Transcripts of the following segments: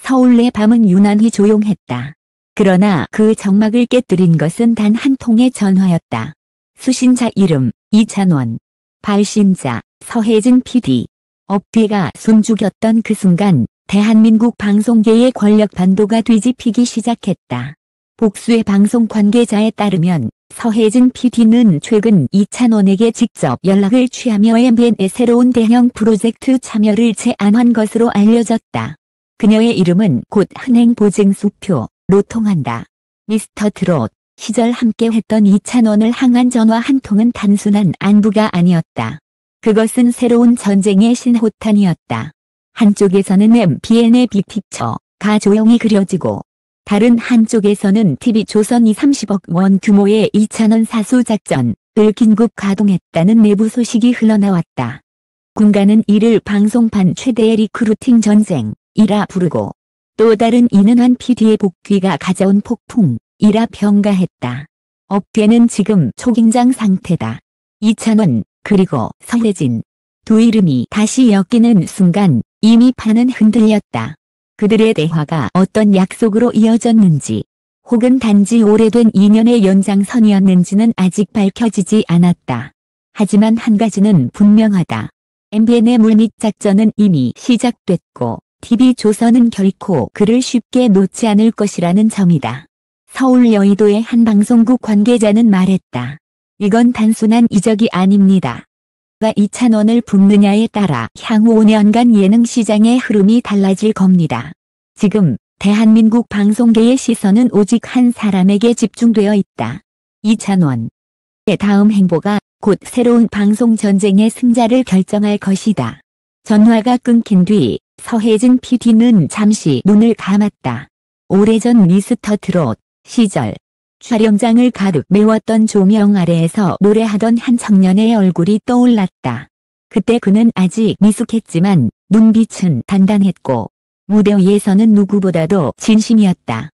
서울 내 밤은 유난히 조용했다. 그러나 그 정막을 깨뜨린 것은 단 한 통의 전화였다. 수신자 이름 이찬원. 발신자 서혜진 PD. 업계가 숨죽였던 그 순간 대한민국 방송계의 권력 반도가 뒤집히기 시작했다. 복수의 방송 관계자에 따르면 서혜진 PD는 최근 이찬원에게 직접 연락을 취하며 MBN의 새로운 대형 프로젝트 참여를 제안한 것으로 알려졌다. 그녀의 이름은 곧 흔행보증수표로 통한다. 미스터 트롯 시절 함께 했던 이찬원을 향한 전화 한 통은 단순한 안부가 아니었다. 그것은 새로운 전쟁의 신호탄이었다. 한쪽에서는 MBN의 빅픽처가 조용히 그려지고 다른 한쪽에서는 TV조선이 30억 원 규모의 이찬원 사수작전을 긴급 가동했다는 내부 소식이 흘러나왔다. 군가는 이를 방송판 최대의 리크루팅 전쟁이라 부르고 또 다른 이는 한 PD의 복귀가 가져온 폭풍이라 평가했다. 업계는 지금 초긴장 상태다. 이찬원 그리고 서혜진 두 이름이 다시 엮이는 순간 이미 판은 흔들렸다. 그들의 대화가 어떤 약속으로 이어졌는지 혹은 단지 오래된 인연의 연장선이었는지는 아직 밝혀지지 않았다. 하지만 한 가지는 분명하다. MBN의 물밑 작전은 이미 시작됐고 TV조선은 결코 그를 쉽게 놓지 않을 것이라는 점이다. 서울 여의도의 한 방송국 관계자는 말했다. 이건 단순한 이적이 아닙니다. 가 이찬원을 붙느냐에 따라 향후 5년간 예능 시장의 흐름이 달라질 겁니다. 지금 대한민국 방송계의 시선은 오직 한 사람에게 집중되어 있다. 이찬원의 다음 행보가 곧 새로운 방송 전쟁의 승자를 결정할 것이다. 전화가 끊긴 뒤 서혜진 PD는 잠시 눈을 감았다. 오래전 미스터 트롯 시절 촬영장을 가득 메웠던 조명 아래에서 노래하던 한 청년의 얼굴이 떠올랐다. 그때 그는 아직 미숙했지만 눈빛은 단단했고 무대 위에서는 누구보다도 진심이었다.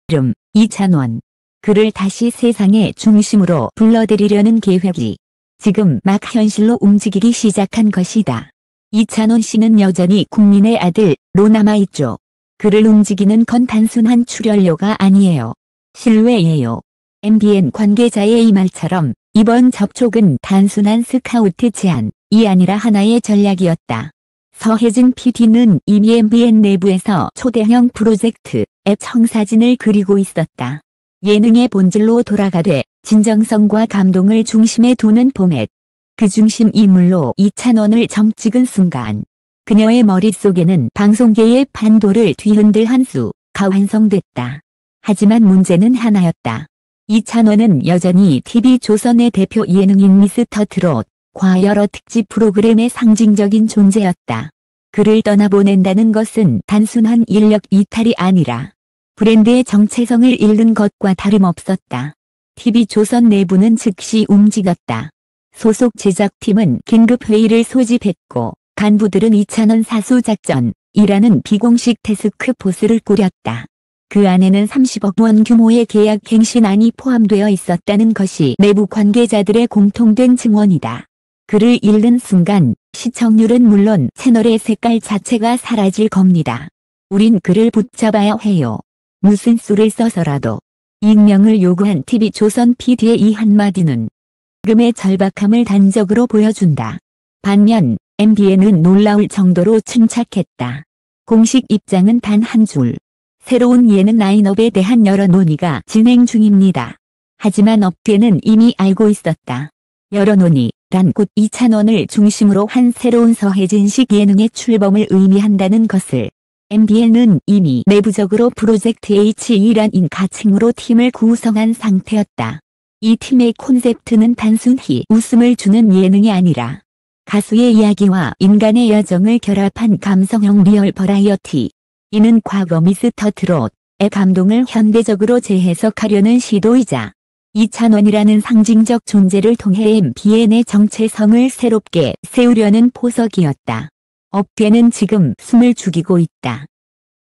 이름 이찬원. 그를 다시 세상의 중심으로 불러들이려는 계획이 지금 막 현실로 움직이기 시작한 것이다. 이찬원 씨는 여전히 국민의 아들로 남아있죠. 그를 움직이는 건 단순한 출연료가 아니에요. 신뢰예요. MBN 관계자의 이 말처럼 이번 접촉은 단순한 스카우트 제안이 아니라 하나의 전략이었다. 서혜진 PD는 이미 MBN 내부에서 초대형 프로젝트 앱 청사진을 그리고 있었다. 예능의 본질로 돌아가되 진정성과 감동을 중심에 두는 포맷. 그 중심 인물로 이찬원을 점찍은 순간 그녀의 머릿속에는 방송계의 판도를 뒤흔들 한 수가 완성됐다. 하지만 문제는 하나였다. 이찬원은 여전히 TV조선의 대표 예능인 미스터 트롯과 여러 특집 프로그램의 상징적인 존재였다. 그를 떠나보낸다는 것은 단순한 인력 이탈이 아니라 브랜드의 정체성을 잃는 것과 다름없었다. TV조선 내부는 즉시 움직였다. 소속 제작팀은 긴급회의를 소집했고 간부들은 이찬원 사수작전이라는 비공식 태스크포스를 꾸렸다. 그 안에는 30억 원 규모의 계약 갱신안이 포함되어 있었다는 것이 내부 관계자들의 공통된 증언이다. 그를 잃는 순간 시청률은 물론 채널의 색깔 자체가 사라질 겁니다. 우린 그를 붙잡아야 해요. 무슨 수를 써서라도. 익명을 요구한 TV조선 PD의 이 한마디는 금의 절박함을 단적으로 보여준다. 반면 MBN은 놀라울 정도로 침착했다. 공식 입장은 단 한 줄. 새로운 예능 라인업에 대한 여러 논의가 진행 중입니다. 하지만 업계는 이미 알고 있었다. 여러 논의란 곧 이찬원을 중심으로 한 새로운 서혜진식 예능의 출범을 의미한다는 것을. MBN은 이미 내부적으로 프로젝트 H이라는 가칭으로 팀을 구성한 상태였다. 이 팀의 콘셉트는 단순히 웃음을 주는 예능이 아니라 가수의 이야기와 인간의 여정을 결합한 감성형 리얼 버라이어티. 이는 과거 미스터 트롯의 감동을 현대적으로 재해석하려는 시도이자 이찬원이라는 상징적 존재를 통해 MBN의 정체성을 새롭게 세우려는 포석이었다. 업계는 지금 숨을 죽이고 있다.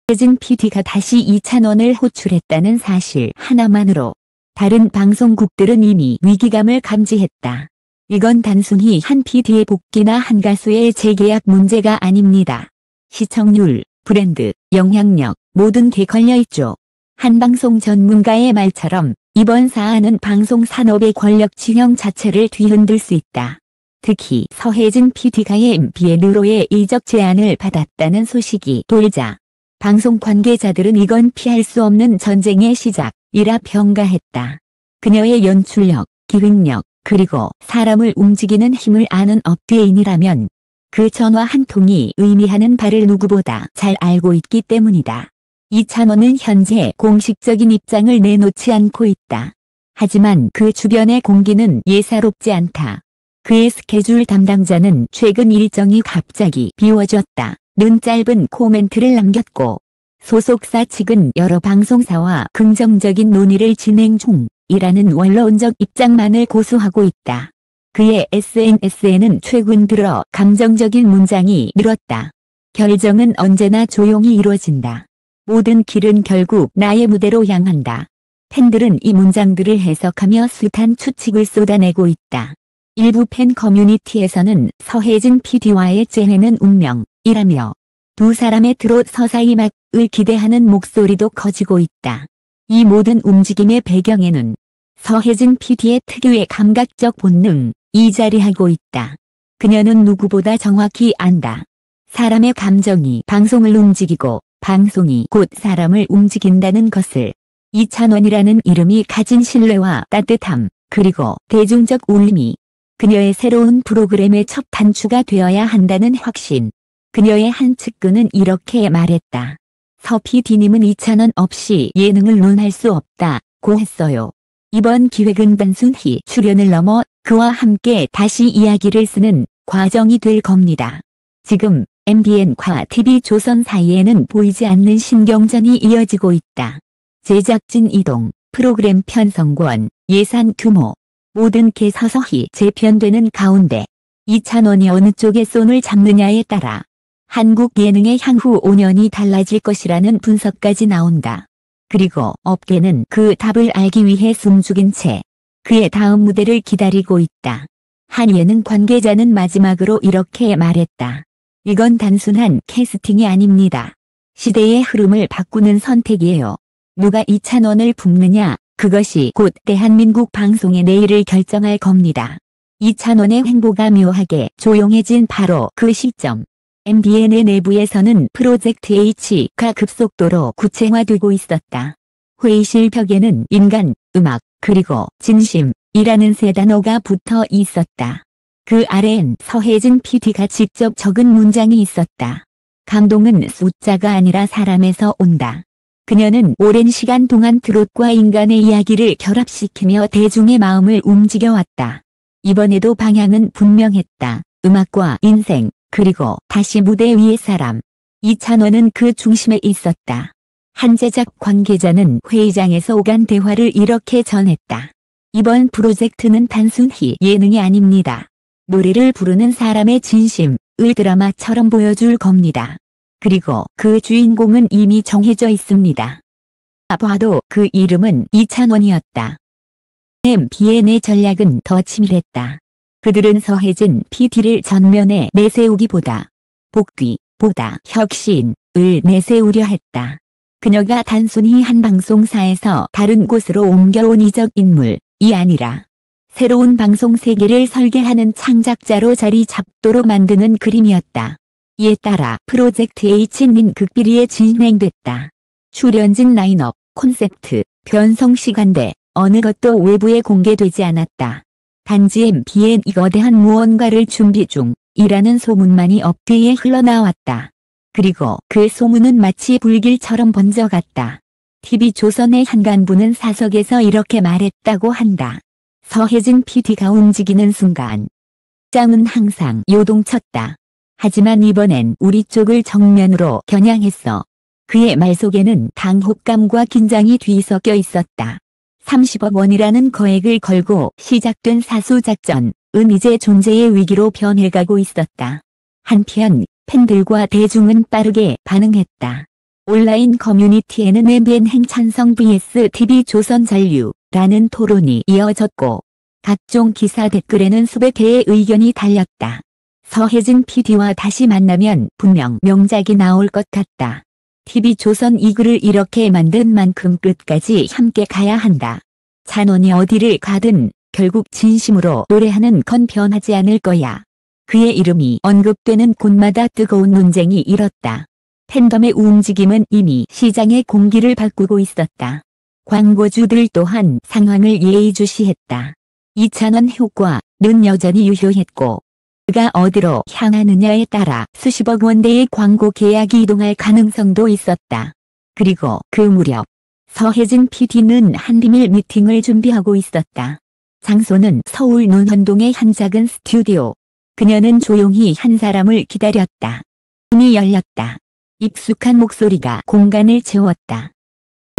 서혜진 PD가 다시 이찬원을 호출했다는 사실 하나만으로 다른 방송국들은 이미 위기감을 감지했다. 이건 단순히 한 PD의 복귀나 한 가수의 재계약 문제가 아닙니다. 시청률, 브랜드, 영향력 모든 게 걸려있죠. 한 방송 전문가의 말처럼 이번 사안은 방송 산업의 권력 지형 자체를 뒤흔들 수 있다. 특히 서혜진 PD가 MBN으로의 이적 제안을 받았다는 소식이 돌자 방송 관계자들은 이건 피할 수 없는 전쟁의 시작이라 평가했다. 그녀의 연출력, 기획력, 그리고 사람을 움직이는 힘을 아는 업계인이라면 그 전화 한 통이 의미하는 바를 누구보다 잘 알고 있기 때문이다. 이찬원은 현재 공식적인 입장을 내놓지 않고 있다. 하지만 그 주변의 공기는 예사롭지 않다. 그의 스케줄 담당자는 최근 일정이 갑자기 비워졌다. 는 짧은 코멘트를 남겼고 소속사 측은 여러 방송사와 긍정적인 논의를 진행 중이라는 원론적 입장만을 고수하고 있다. 그의 SNS에는 최근 들어 감정적인 문장이 늘었다. 결정은 언제나 조용히 이루어진다. 모든 길은 결국 나의 무대로 향한다. 팬들은 이 문장들을 해석하며 숱한 추측을 쏟아내고 있다. 일부 팬 커뮤니티에서는 서혜진 PD와의 재회는 운명이라며 두 사람의 트롯 서사이 막을 기대하는 목소리도 커지고 있다. 이 모든 움직임의 배경에는 서혜진 PD의 특유의 감각적 본능이 자리하고 있다. 그녀는 누구보다 정확히 안다. 사람의 감정이 방송을 움직이고 방송이 곧 사람을 움직인다는 것을. 이찬원이라는 이름이 가진 신뢰와 따뜻함, 그리고 대중적 울림이 그녀의 새로운 프로그램의 첫 단추가 되어야 한다는 확신. 그녀의 한 측근은 이렇게 말했다. 서 PD님은 이찬원 없이 예능을 논할 수 없다고 했어요. 이번 기획은 단순히 출연을 넘어 그와 함께 다시 이야기를 쓰는 과정이 될 겁니다. 지금 MBN과 TV조선 사이에는 보이지 않는 신경전이 이어지고 있다. 제작진 이동, 프로그램 편성권, 예산 규모 모든 게 서서히 재편되는 가운데 이찬원이 어느 쪽에 손을 잡느냐에 따라 한국 예능의 향후 5년이 달라질 것이라는 분석까지 나온다. 그리고 업계는 그 답을 알기 위해 숨죽인 채 그의 다음 무대를 기다리고 있다. 한 예능 관계자는 마지막으로 이렇게 말했다. 이건 단순한 캐스팅이 아닙니다. 시대의 흐름을 바꾸는 선택이에요. 누가 이찬원을 붓느냐, 그것이 곧 대한민국 방송의 내일을 결정할 겁니다. 이찬원의 행보가 묘하게 조용해진 바로 그 시점. MBN의 내부에서는 프로젝트 H가 급속도로 구체화되고 있었다. 회의실 벽에는 인간, 음악, 그리고 진심이라는 세 단어가 붙어 있었다. 그 아래엔 서혜진 PD가 직접 적은 문장이 있었다. 감동은 숫자가 아니라 사람에서 온다. 그녀는 오랜 시간 동안 트롯과 인간의 이야기를 결합시키며 대중의 마음을 움직여왔다. 이번에도 방향은 분명했다. 음악과 인생, 그리고 다시 무대 위의 사람. 이찬원은 그 중심에 있었다. 한 제작 관계자는 회의장에서 오간 대화를 이렇게 전했다. 이번 프로젝트는 단순히 예능이 아닙니다. 노래를 부르는 사람의 진심을 드라마처럼 보여줄 겁니다. 그리고 그 주인공은 이미 정해져 있습니다. 봐도 그 이름은 이찬원이었다. MBN의 전략은 더 치밀했다. 그들은 서혜진 PD를 전면에 내세우기보다 복귀보다 혁신을 내세우려 했다. 그녀가 단순히 한 방송사에서 다른 곳으로 옮겨온 이적 인물이 아니라 새로운 방송 세계를 설계하는 창작자로 자리 잡도록 만드는 그림이었다. 이에 따라 프로젝트 H는 극비리에 진행됐다. 출연진 라인업, 콘셉트, 변성 시간대, 어느 것도 외부에 공개되지 않았다. 단지 MBN이 거대한 무언가를 준비 중이라는 소문만이 업계에 흘러나왔다. 그리고 그 소문은 마치 불길처럼 번져갔다. TV조선의 한 간부는 사석에서 이렇게 말했다고 한다. 서혜진 PD가 움직이는 순간 짱은 항상 요동쳤다. 하지만 이번엔 우리 쪽을 정면으로 겨냥했어. 그의 말 속에는 당혹감과 긴장이 뒤섞여 있었다. 30억 원이라는 거액을 걸고 시작된 사수작전은 이제 존재의 위기로 변해가고 있었다. 한편 팬들과 대중은 빠르게 반응했다. 온라인 커뮤니티에는 MBN 행찬성 vs TV조선 잔류라는 토론이 이어졌고 각종 기사 댓글에는 수백 개의 의견이 달렸다. 서혜진 PD와 다시 만나면 분명 명작이 나올 것 같다. TV조선 이 글을 이렇게 만든 만큼 끝까지 함께 가야 한다. 찬원이 어디를 가든 결국 진심으로 노래하는 건 변하지 않을 거야. 그의 이름이 언급되는 곳마다 뜨거운 논쟁이 일었다. 팬덤의 움직임은 이미 시장의 공기를 바꾸고 있었다. 광고주들 또한 상황을 예의주시했다. 이찬원 효과는 여전히 유효했고 그가 어디로 향하느냐에 따라 수십억 원대의 광고 계약이 이동할 가능성도 있었다. 그리고 그 무렵 서혜진 PD는 한비밀 미팅을 준비하고 있었다. 장소는 서울 논현동의 한 작은 스튜디오. 그녀는 조용히 한 사람을 기다렸다. 문이 열렸다. 익숙한 목소리가 공간을 채웠다.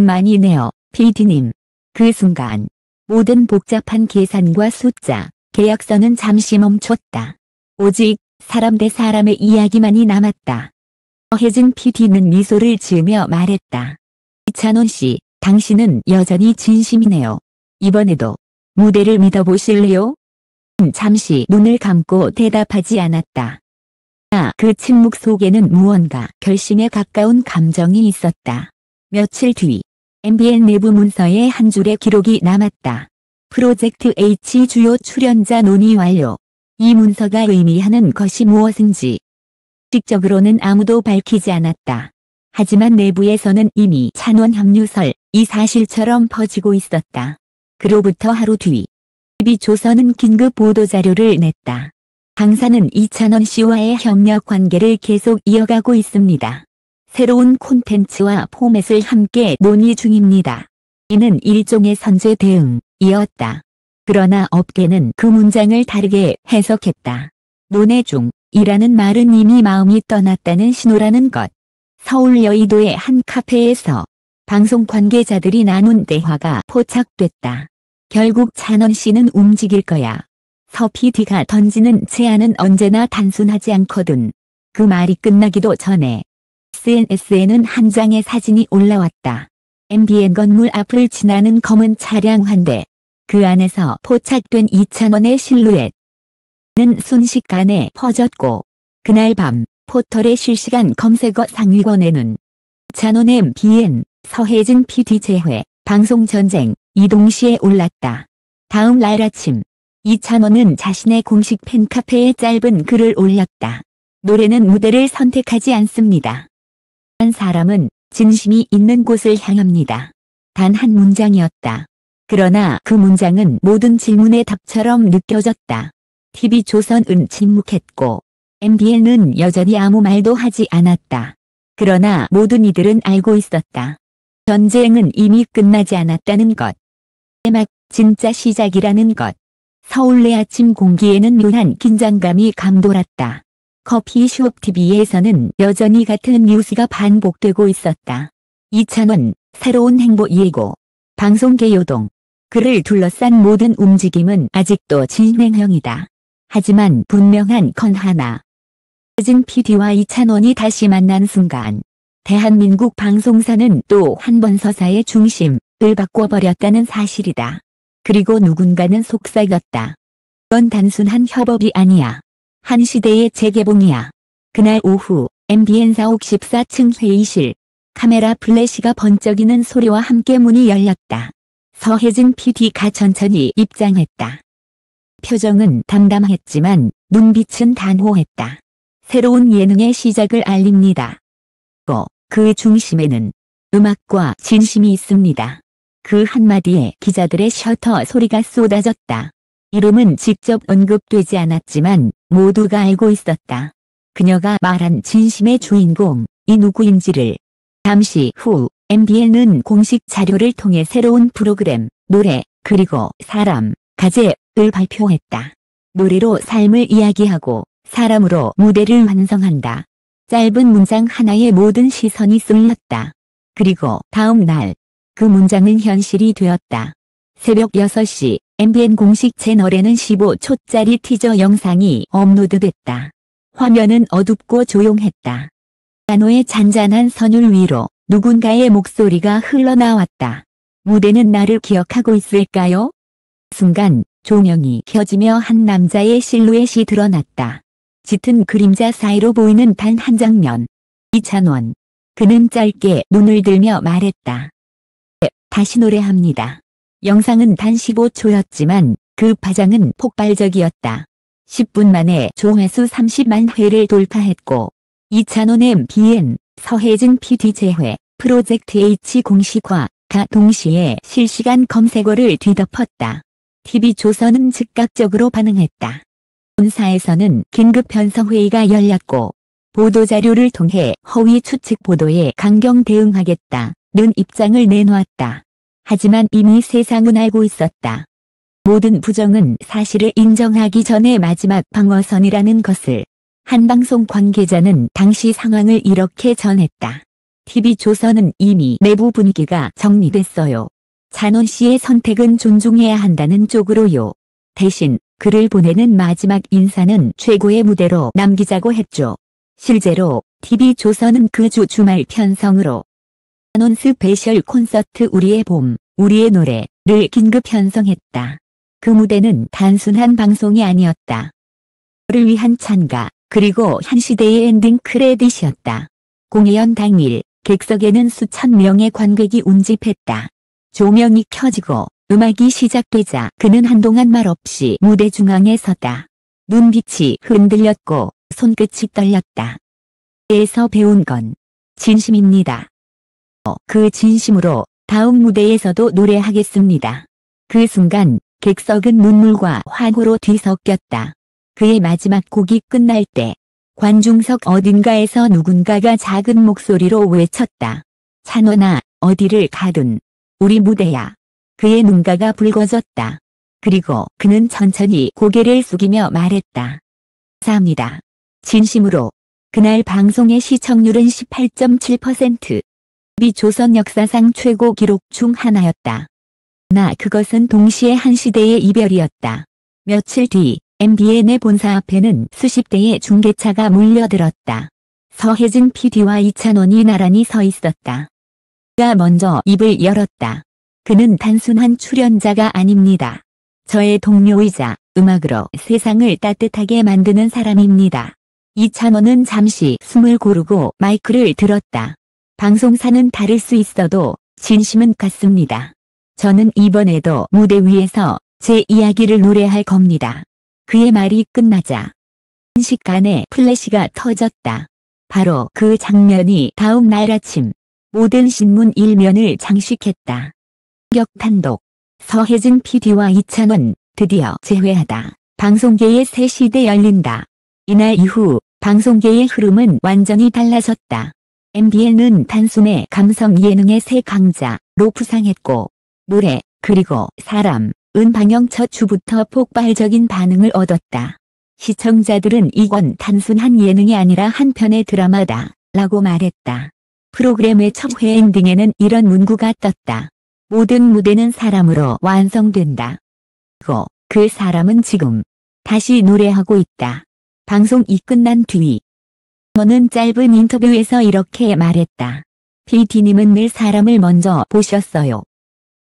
많이네요, PD님. 그 순간 모든 복잡한 계산과 숫자, 계약서는 잠시 멈췄다. 오직 사람 대 사람의 이야기만이 남았다. 서혜진 PD는 미소를 지으며 말했다. 이찬원 씨, 당신은 여전히 진심이네요. 이번에도 무대를 믿어보실래요? 잠시 눈을 감고 대답하지 않았다. 그 침묵 속에는 무언가 결심에 가까운 감정이 있었다. 며칠 뒤 MBN 내부 문서에 한 줄의 기록이 남았다. 프로젝트 H 주요 출연자 논의 완료. 이 문서가 의미하는 것이 무엇인지 직접으로는 아무도 밝히지 않았다. 하지만 내부에서는 이미 찬원 합류설 이 사실처럼 퍼지고 있었다. 그로부터 하루 뒤 TV조선은 긴급 보도자료를 냈다. 당사는 이찬원 씨와의 협력 관계를 계속 이어가고 있습니다. 새로운 콘텐츠와 포맷을 함께 논의 중입니다. 이는 일종의 선제 대응이었다. 그러나 업계는 그 문장을 다르게 해석했다. 논의 중이라는 말은 이미 마음이 떠났다는 신호라는 것. 서울 여의도의 한 카페에서 방송 관계자들이 나눈 대화가 포착됐다. 결국 찬원 씨는 움직일 거야. 서 PD가 던지는 제안은 언제나 단순하지 않거든. 그 말이 끝나기도 전에 SNS에는 한 장의 사진이 올라왔다. MBN 건물 앞을 지나는 검은 차량 한 대. 그 안에서 포착된 이찬원의 실루엣는 순식간에 퍼졌고 그날 밤 포털의 실시간 검색어 상위권에는 이찬원 MBN, 서혜진 PD 재회, 방송전쟁 이 동시에 올랐다. 다음 날 아침 이찬원은 자신의 공식 팬카페에 짧은 글을 올렸다. 노래는 무대를 선택하지 않습니다. 한 사람은 진심이 있는 곳을 향합니다. 단 한 문장이었다. 그러나 그 문장은 모든 질문의 답처럼 느껴졌다. TV조선은 침묵했고 MBN은 여전히 아무 말도 하지 않았다. 그러나 모든 이들은 알고 있었다. 전쟁은 이미 끝나지 않았다는 것. 막 진짜 시작이라는 것. 서울의 아침 공기에는 묘한 긴장감이 감돌았다. 커피숍 TV에서는 여전히 같은 뉴스가 반복되고 있었다. 이찬원, 새로운 행보 예고. 방송계 요동. 그를 둘러싼 모든 움직임은 아직도 진행형이다. 하지만 분명한 건 하나. 서혜진 PD와 이찬원이 다시 만난 순간 대한민국 방송사는 또 한 번 서사의 중심을 바꿔버렸다는 사실이다. 그리고 누군가는 속삭였다. 이건 단순한 협업이 아니야. 한 시대의 재개봉이야. 그날 오후 MBN 사옥 14층 회의실. 카메라 플래시가 번쩍이는 소리와 함께 문이 열렸다. 서혜진 PD가 천천히 입장했다. 표정은 담담했지만 눈빛은 단호했다. 새로운 예능의 시작을 알립니다. 그 중심에는 음악과 진심이 있습니다. 그 한마디에 기자들의 셔터 소리가 쏟아졌다. 이름은 직접 언급되지 않았지만 모두가 알고 있었다. 그녀가 말한 진심의 주인공이 누구인지를. 잠시 후 MBN은 공식 자료를 통해 새로운 프로그램, 노래, 그리고 사람, 가제를 발표했다. 노래로 삶을 이야기하고 사람으로 무대를 완성한다. 짧은 문장 하나에 모든 시선이 쏠렸다. 그리고 다음 날 그 문장은 현실이 되었다. 새벽 6시 MBN 공식 채널에는 15초짜리 티저 영상이 업로드됐다. 화면은 어둡고 조용했다. 피아노의 잔잔한 선율 위로 누군가의 목소리가 흘러나왔다. 무대는 나를 기억하고 있을까요? 순간 조명이 켜지며 한 남자의 실루엣이 드러났다. 짙은 그림자 사이로 보이는 단 한 장면. 이찬원. 그는 짧게 눈을 들며 말했다. 다시 노래합니다. 영상은 단 15초였지만 그 파장은 폭발적이었다. 10분 만에 조회수 30만 회를 돌파했고 이찬원의 MBN, 서혜진 PD 재회, 프로젝트 H 공식화가 동시에 실시간 검색어를 뒤덮었다. TV조선은 즉각적으로 반응했다. 본사에서는 긴급 편성회의가 열렸고 보도자료를 통해 허위 추측 보도에 강경 대응하겠다는 입장을 내놓았다. 하지만 이미 세상은 알고 있었다. 모든 부정은 사실을 인정하기 전에 마지막 방어선이라는 것을. 한 방송 관계자는 당시 상황을 이렇게 전했다. TV조선은 이미 내부 분위기가 정리됐어요. 찬원 씨의 선택은 존중해야 한다는 쪽으로요. 대신 그를 보내는 마지막 인사는 최고의 무대로 남기자고 했죠. 실제로 TV조선은 그 주 주말 편성으로 찬원 스페셜 콘서트 우리의 봄, 우리의 노래를 긴급 편성했다. 그 무대는 단순한 방송이 아니었다. 를 위한 찬가, 그리고 한 시대의 엔딩 크레딧이었다. 공연 당일, 객석에는 수천 명의 관객이 운집했다. 조명이 켜지고 음악이 시작되자 그는 한동안 말없이 무대 중앙에 섰다. 눈빛이 흔들렸고 손끝이 떨렸다. 에서 배운 건 진심입니다. 그 진심으로 다음 무대에서도 노래하겠습니다. 그 순간 객석은 눈물과 환호로 뒤섞였다. 그의 마지막 곡이 끝날 때 관중석 어딘가에서 누군가가 작은 목소리로 외쳤다. 찬원아, 어디를 가든 우리 무대야. 그의 눈가가 붉어졌다. 그리고 그는 천천히 고개를 숙이며 말했다. 감사합니다. 진심으로. 그날 방송의 시청률은 18.7%. TV조선 역사상 최고 기록 중 하나였다. 그러나 그것은 동시에 한 시대의 이별이었다. 며칠 뒤 MBN의 본사 앞에는 수십 대의 중계차가 몰려들었다. 서혜진 PD와 이찬원이 나란히 서 있었다. 그가 먼저 입을 열었다. 그는 단순한 출연자가 아닙니다. 저의 동료이자 음악으로 세상을 따뜻하게 만드는 사람입니다. 이찬원은 잠시 숨을 고르고 마이크를 들었다. 방송사는 다를 수 있어도 진심은 같습니다. 저는 이번에도 무대 위에서 제 이야기를 노래할 겁니다. 그의 말이 끝나자 순식간에 플래시가 터졌다. 바로 그 장면이 다음 날 아침 모든 신문 일면을 장식했다. 충격 단독. 서혜진 PD와 이찬원 드디어 재회하다. 방송계의 새 시대 열린다. 이날 이후 방송계의 흐름은 완전히 달라졌다. MBN은 단숨에 감성 예능의 새 강자로 부상했고 노래 그리고 사람 은 방영 첫 주부터 폭발적인 반응을 얻었다. 시청자들은 이건 단순한 예능이 아니라 한 편의 드라마다 라고 말했다. 프로그램의 첫 회 엔딩에는 이런 문구가 떴다. 모든 무대는 사람으로 완성된다. 그리고 그 사람은 지금 다시 노래하고 있다. 방송이 끝난 뒤 너는 짧은 인터뷰에서 이렇게 말했다. PD님은 늘 사람을 먼저 보셨어요.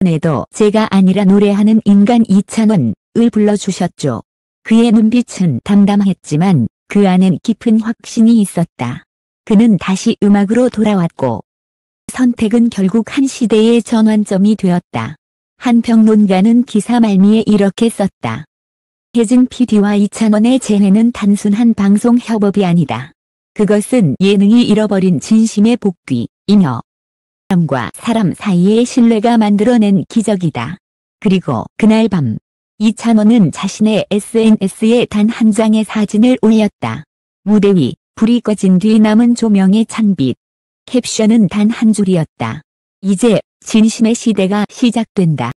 이번에도 제가 아니라 노래하는 인간 이찬원을 불러주셨죠. 그의 눈빛은 담담했지만 그 안엔 깊은 확신이 있었다. 그는 다시 음악으로 돌아왔고 선택은 결국 한 시대의 전환점이 되었다. 한 평론가는 기사 말미에 이렇게 썼다. 혜진 PD와 이찬원의 재회는 단순한 방송 협업이 아니다. 그것은 예능이 잃어버린 진심의 복귀이며 사람과 사람 사이의 신뢰가 만들어낸 기적이다. 그리고 그날 밤 이찬원은 자신의 SNS에 단 한 장의 사진을 올렸다. 무대 위 불이 꺼진 뒤 남은 조명의 찬빛. 캡션은 단 한 줄이었다. 이제 진심의 시대가 시작된다.